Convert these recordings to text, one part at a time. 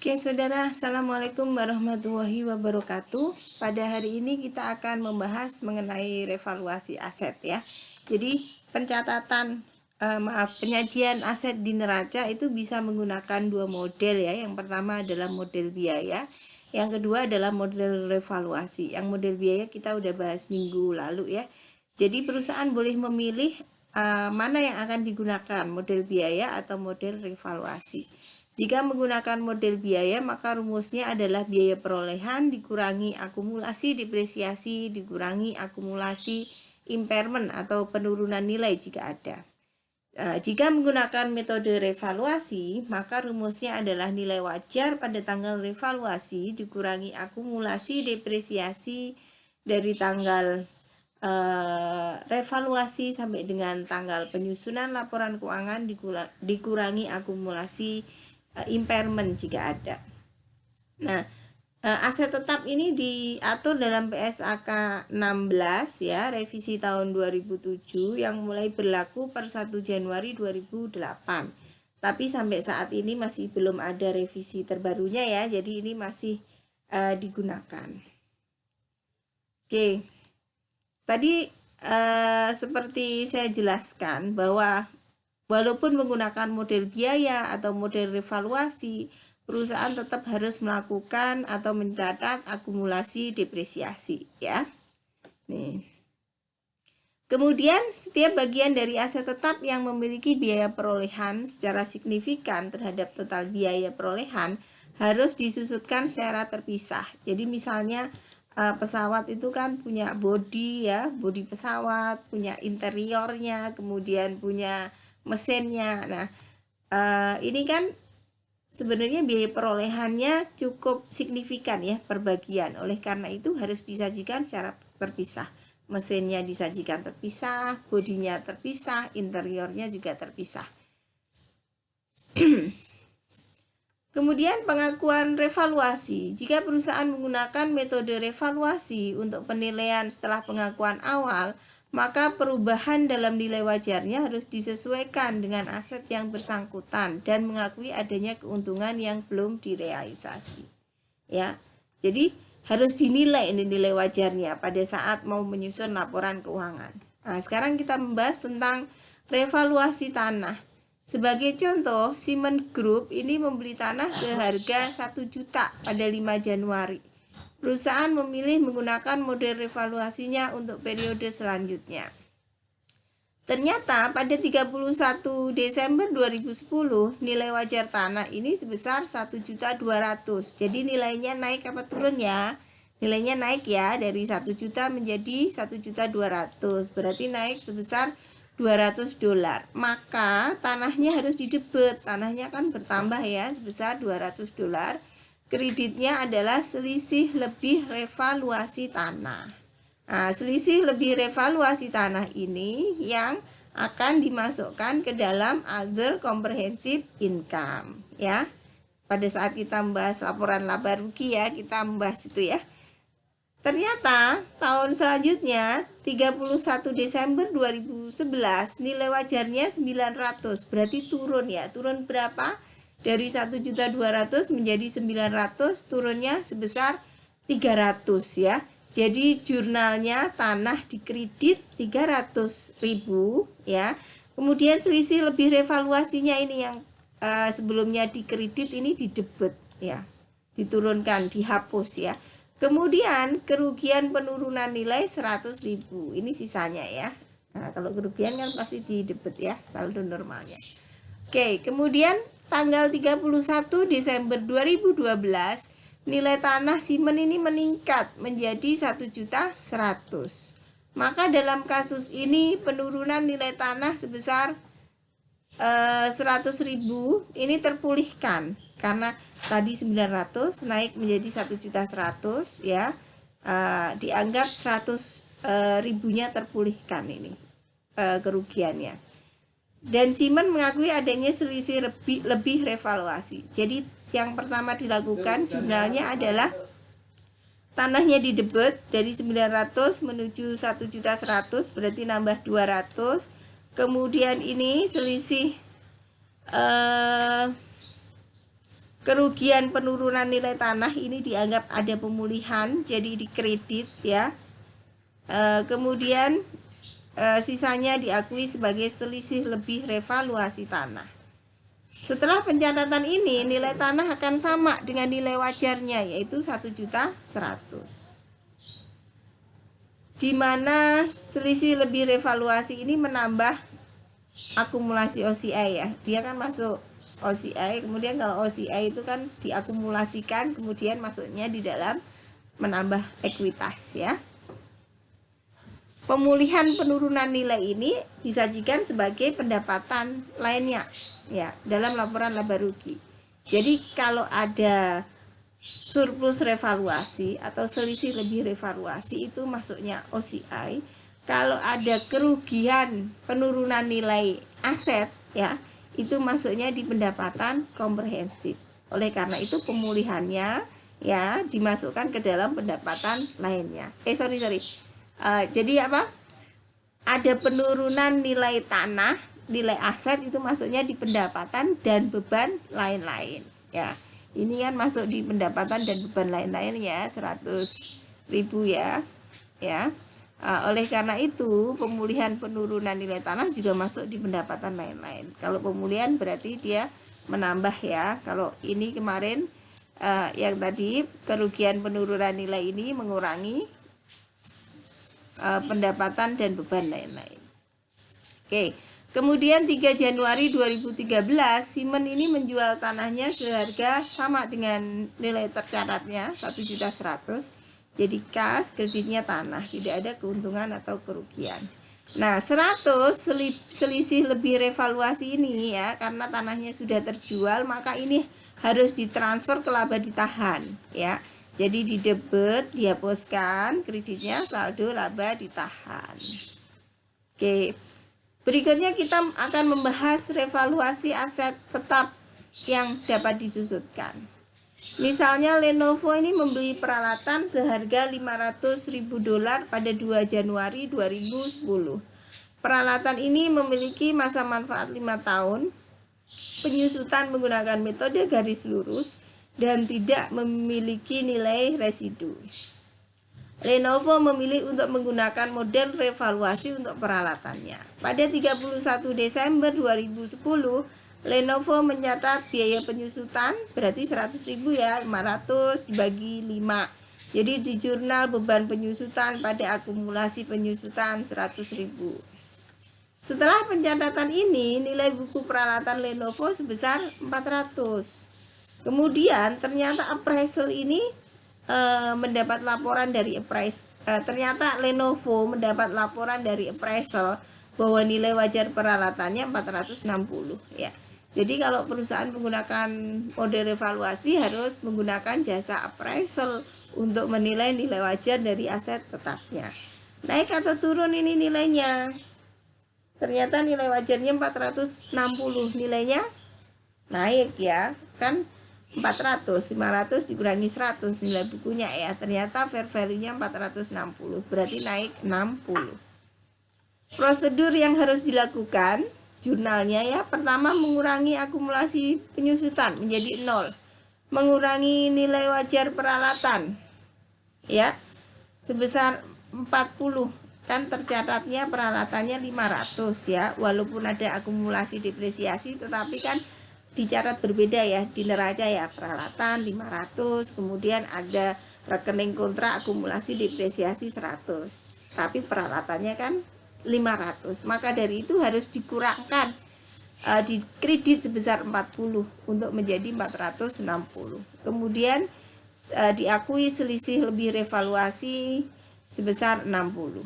Oke, saudara, assalamualaikum warahmatullahi wabarakatuh. Pada hari ini kita akan membahas mengenai revaluasi aset ya. Jadi penyajian aset di neraca itu bisa menggunakan dua model ya. Yang pertama adalah model biaya, yang kedua adalah model revaluasi. Yang model biaya kita udah bahas minggu lalu ya. Jadi perusahaan boleh memilih mana yang akan digunakan, model biaya atau model revaluasi. Jika menggunakan model biaya, maka rumusnya adalah biaya perolehan dikurangi akumulasi depresiasi dikurangi akumulasi impairment atau penurunan nilai jika ada. Jika menggunakan metode revaluasi, maka rumusnya adalah nilai wajar pada tanggal revaluasi dikurangi akumulasi depresiasi dari tanggal revaluasi sampai dengan tanggal penyusunan laporan keuangan dikurangi akumulasi impairment jika ada. Nah, aset tetap ini diatur dalam PSAK 16 ya, revisi tahun 2007 yang mulai berlaku per 1 Januari 2008. Tapi sampai saat ini masih belum ada revisi terbarunya ya, jadi ini masih digunakan. Oke. Tadi seperti saya jelaskan bahwa walaupun menggunakan model biaya atau model revaluasi, perusahaan tetap harus melakukan atau mencatat akumulasi depresiasi ya. Nih. Kemudian setiap bagian dari aset tetap yang memiliki biaya perolehan secara signifikan terhadap total biaya perolehan harus disusutkan secara terpisah. Jadi misalnya pesawat itu kan punya bodi ya, bodi pesawat, punya interiornya, kemudian punya mesinnya. Nah, ini kan sebenarnya biaya perolehannya cukup signifikan ya per bagian. Oleh karena itu harus disajikan secara terpisah. Mesinnya disajikan terpisah, bodinya terpisah, interiornya juga terpisah. Kemudian pengakuan revaluasi. Jika perusahaan menggunakan metode revaluasi untuk penilaian setelah pengakuan awal, maka perubahan dalam nilai wajarnya harus disesuaikan dengan aset yang bersangkutan dan mengakui adanya keuntungan yang belum direalisasi. Ya, jadi harus dinilai ini nilai wajarnya pada saat mau menyusun laporan keuangan. Nah, sekarang kita membahas tentang revaluasi tanah. Sebagai contoh, Simon Group ini membeli tanah seharga 1 juta pada 5 Januari. Perusahaan memilih menggunakan model revaluasinya untuk periode selanjutnya. Ternyata pada 31 Desember 2010 nilai wajar tanah ini sebesar 1.200.000. Jadi nilainya naik apa turun ya? Nilainya naik ya, dari 1 juta menjadi 1.200.000. Berarti naik sebesar $200. Maka tanahnya harus didebet. Tanahnya kan bertambah ya, sebesar $200. Kreditnya adalah selisih lebih revaluasi tanah. Nah, selisih lebih revaluasi tanah ini yang akan dimasukkan ke dalam other comprehensive income ya. Pada saat kita membahas laporan laba rugi ya, kita membahas itu ya. Ternyata tahun selanjutnya 31 Desember 2011 nilai wajarnya 900, berarti turun ya. Turun berapa? Dari 1.200.000 menjadi 900, turunnya sebesar 300 ya. Jadi jurnalnya tanah dikredit 300.000 ya. Kemudian selisih lebih revaluasinya ini yang sebelumnya dikredit ini didebet ya. Diturunkan, dihapus ya. Kemudian kerugian penurunan nilai 100.000. Ini sisanya ya. Nah, kalau kerugian kan pasti didebet ya, saldo normalnya. Oke, kemudian tanggal 31 Desember 2012 nilai tanah Simon ini meningkat menjadi 1.100.000. Maka dalam kasus ini penurunan nilai tanah sebesar 100.000 ini terpulihkan karena tadi 900 naik menjadi 1.100.000 ya. Dianggap 100 ribunya terpulihkan ini kerugiannya. Dan Simon mengakui adanya selisih lebih revaluasi. Jadi yang pertama dilakukan jurnalnya adalah tanahnya didebet dari 900 menuju 1.100.000, berarti nambah 200. Kemudian ini selisih kerugian penurunan nilai tanah ini dianggap ada pemulihan, jadi dikredit ya. Kemudian sisanya diakui sebagai selisih lebih revaluasi tanah. Setelah pencatatan ini, nilai tanah akan sama dengan nilai wajarnya, yaitu 1.100.000. Di mana selisih lebih revaluasi ini menambah akumulasi OCI ya. Dia kan masuk OCI, kemudian kalau OCI itu kan diakumulasikan, kemudian masuknya di dalam menambah ekuitas ya. Pemulihan penurunan nilai ini disajikan sebagai pendapatan lainnya ya dalam laporan laba rugi. Jadi kalau ada surplus revaluasi atau selisih lebih revaluasi itu masuknya OCI. Kalau ada kerugian penurunan nilai aset ya, itu masuknya di pendapatan komprehensif. Oleh karena itu pemulihannya ya dimasukkan ke dalam pendapatan lainnya. Jadi apa? Ada penurunan nilai tanah, nilai aset itu masuknya di pendapatan dan beban lain-lain ya. Ini kan masuk di pendapatan dan beban lain-lain ya, 100.000 ya. Oleh karena itu pemulihan penurunan nilai tanah juga masuk di pendapatan lain-lain. Kalau pemulihan berarti dia menambah ya. Kalau ini kemarin yang tadi kerugian penurunan nilai ini mengurangi pendapatan dan beban lain-lain. Oke. Kemudian 3 Januari 2013 Simon ini menjual tanahnya seharga sama dengan nilai tercatatnya 1.100.000. Jadi kas, kreditnya tanah, tidak ada keuntungan atau kerugian. Nah 100 selisih lebih revaluasi ini ya, karena tanahnya sudah terjual maka ini harus ditransfer ke laba ditahan ya. Jadi didebet, dihapuskan kreditnya, saldo laba ditahan. Oke. Berikutnya kita akan membahas revaluasi aset tetap yang dapat disusutkan. Misalnya Lenovo ini membeli peralatan seharga $500.000 pada 2 Januari 2010. Peralatan ini memiliki masa manfaat 5 tahun, penyusutan menggunakan metode garis lurus, dan tidak memiliki nilai residu. Lenovo memilih untuk menggunakan model revaluasi untuk peralatannya. Pada 31 Desember 2010, Lenovo mencatat biaya penyusutan berarti 100.000 ya, 500 dibagi 5. Jadi di jurnal beban penyusutan pada akumulasi penyusutan 100.000. Setelah pencatatan ini, nilai buku peralatan Lenovo sebesar 400. Kemudian ternyata appraisal ini mendapat laporan dari ternyata Lenovo mendapat laporan dari appraisal bahwa nilai wajar peralatannya 460 ya. Jadi kalau perusahaan menggunakan model revaluasi harus menggunakan jasa appraisal untuk menilai nilai wajar dari aset tetapnya. Naik atau turun ini nilainya? Ternyata nilai wajarnya 460, nilainya naik ya, kan 400, 500 dikurangi 100 nilai bukunya ya. Ternyata fair value-nya 460, berarti naik 60. Prosedur yang harus dilakukan jurnalnya ya, pertama mengurangi akumulasi penyusutan menjadi 0, mengurangi nilai wajar peralatan ya sebesar 40, kan tercatatnya peralatannya 500 ya, walaupun ada akumulasi depresiasi tetapi kan dicatat berbeda ya di neraca ya, peralatan 500, kemudian ada rekening kontrak akumulasi depresiasi 100, tapi peralatannya kan 500, maka dari itu harus dikurangkan di kredit sebesar 40 untuk menjadi 460. Kemudian diakui selisih lebih revaluasi sebesar 60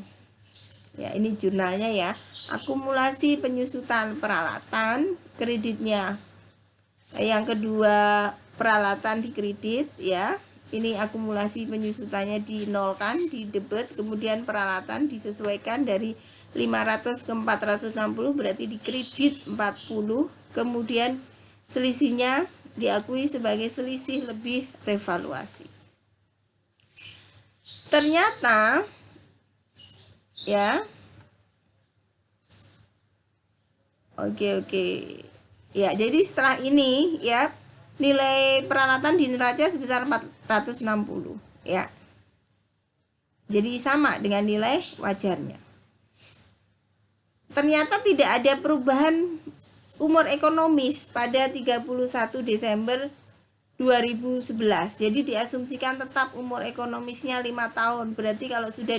ya. Ini jurnalnya ya, akumulasi penyusutan peralatan kreditnya. Yang kedua peralatan dikredit ya, ini akumulasi penyusutannya dinolkan, didebet, kemudian peralatan disesuaikan dari 500 ke 460 berarti dikredit 40, kemudian selisihnya diakui sebagai selisih lebih revaluasi. Ternyata ya oke ya, jadi setelah ini ya nilai peralatan di neraca sebesar 460 ya. Jadi sama dengan nilai wajarnya. Ternyata tidak ada perubahan umur ekonomis pada 31 Desember 2011. Jadi diasumsikan tetap umur ekonomisnya 5 tahun. Berarti kalau sudah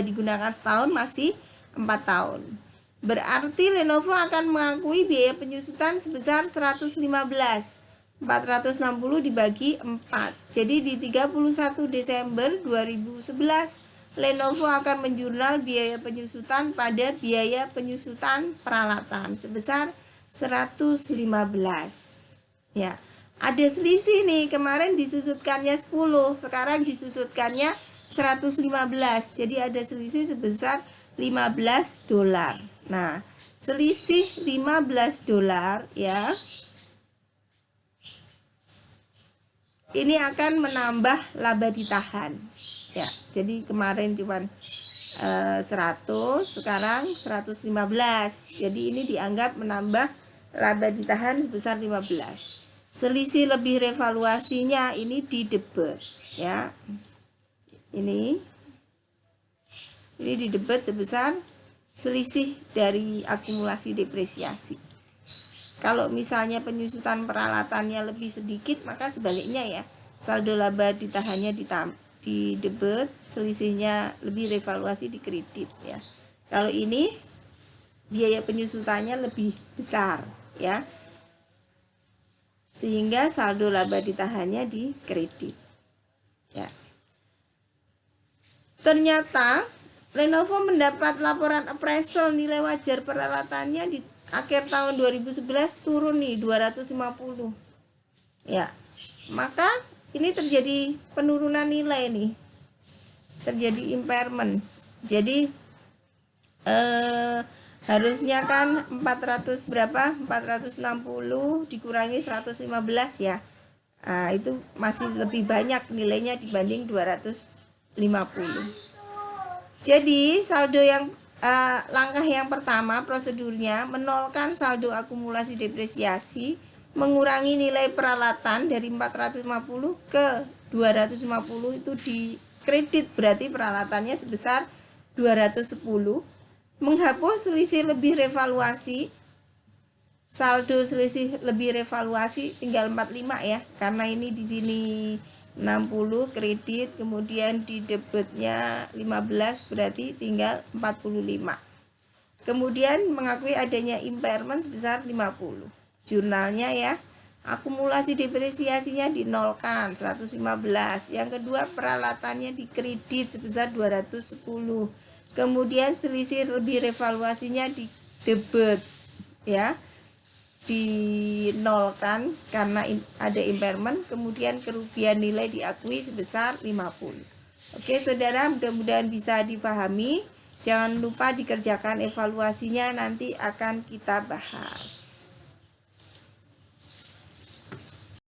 digunakan setahun masih 4 tahun. Berarti Lenovo akan mengakui biaya penyusutan sebesar 115. 460 dibagi 4. Jadi di 31 Desember 2011 Lenovo akan menjurnal biaya penyusutan pada biaya penyusutan peralatan sebesar 115. Ya. Ada selisih nih, kemarin disusutkannya 10, sekarang disusutkannya 115. Jadi ada selisih sebesar $15. Nah, selisih $15 ya. Ini akan menambah laba ditahan. Ya, jadi kemarin cuma 100, sekarang 115. Jadi ini dianggap menambah laba ditahan sebesar 15. Selisih lebih revaluasinya ini di debit ya. Ini di debit sebesar selisih dari akumulasi depresiasi. Kalau misalnya penyusutan peralatannya lebih sedikit, maka sebaliknya ya, saldo laba ditahannya di debit, selisihnya lebih revaluasi di kredit ya. Kalau ini biaya penyusutannya lebih besar ya, sehingga saldo laba ditahannya di kredit ya. Ternyata Lenovo mendapat laporan appraisal nilai wajar peralatannya di akhir tahun 2011 turun nih 250 ya. Maka ini terjadi penurunan nilai nih, terjadi impairment. Jadi harusnya kan 400 berapa, 460 dikurangi 115 ya. Nah, itu masih lebih banyak nilainya dibanding 250. Jadi saldo yang langkah yang pertama prosedurnya menolkan saldo akumulasi depresiasi, mengurangi nilai peralatan dari 450 ke 250 itu di kredit, berarti peralatannya sebesar 210. Menghapus selisih lebih revaluasi, saldo selisih lebih revaluasi tinggal 45 ya, karena ini di sini 60 kredit, kemudian di debitnya 15, berarti tinggal 45. Kemudian mengakui adanya impairment sebesar 50. Jurnalnya ya, akumulasi depresiasinya dinolkan 115. Yang kedua, peralatannya di kredit sebesar 210. Kemudian selisih lebih revaluasinya di debit ya, dinolkan karena ada impairment. Kemudian kerugian nilai diakui sebesar 50. Oke saudara, mudah-mudahan bisa dipahami. Jangan lupa dikerjakan evaluasinya, nanti akan kita bahas.